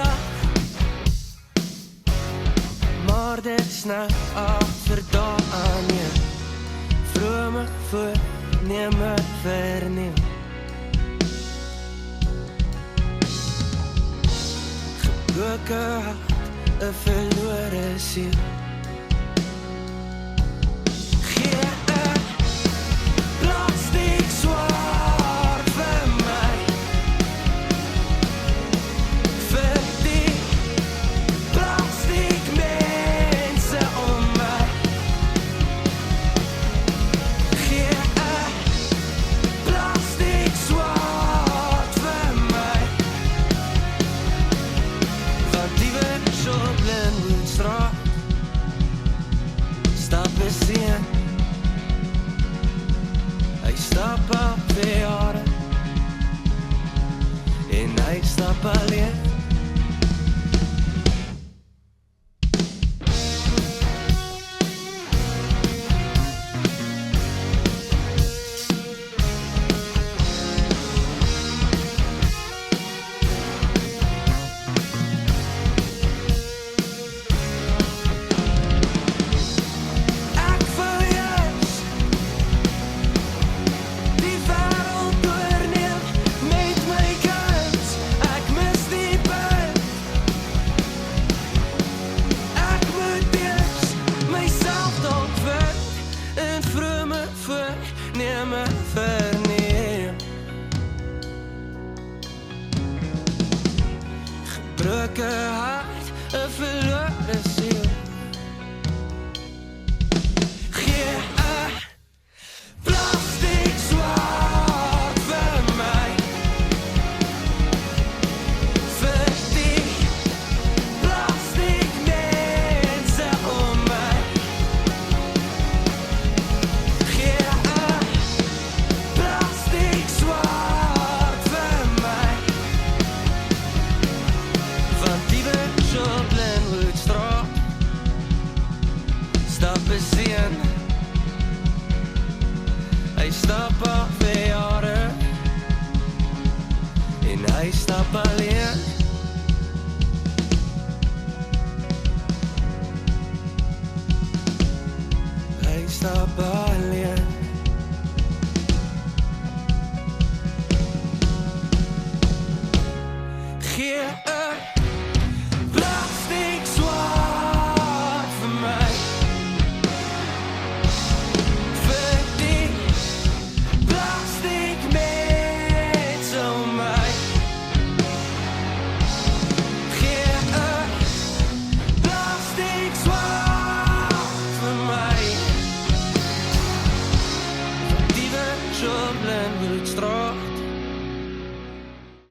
dag, maar dit is nou agter daaraan nie. Vrome voorneme vernieuw. Gebroken hart, 'n verlore siel. Gee 'n plastiek swaard vir my, vir die plastiek mense om my. Gee 'n plastiek swaard vir my, want die wens op Linwoodstraat stap me seun. Hy stap al 2 jare en hy stap alleen. Ek wil juis die wêreld doorneem met my kuns. Ek mis die pyn. Ek moet eers myself dalk vind en vrome voorneme verneem. Gebroken hart, 'n verlore siel. Gee 'n plastiek swaard vir my, vir die plastiek mense om my. Gee 'n plastiek swaard vir my, want die wens op Linwoodstraat stap 'n seun. Hy stap al 2 jare en hy stap alleen.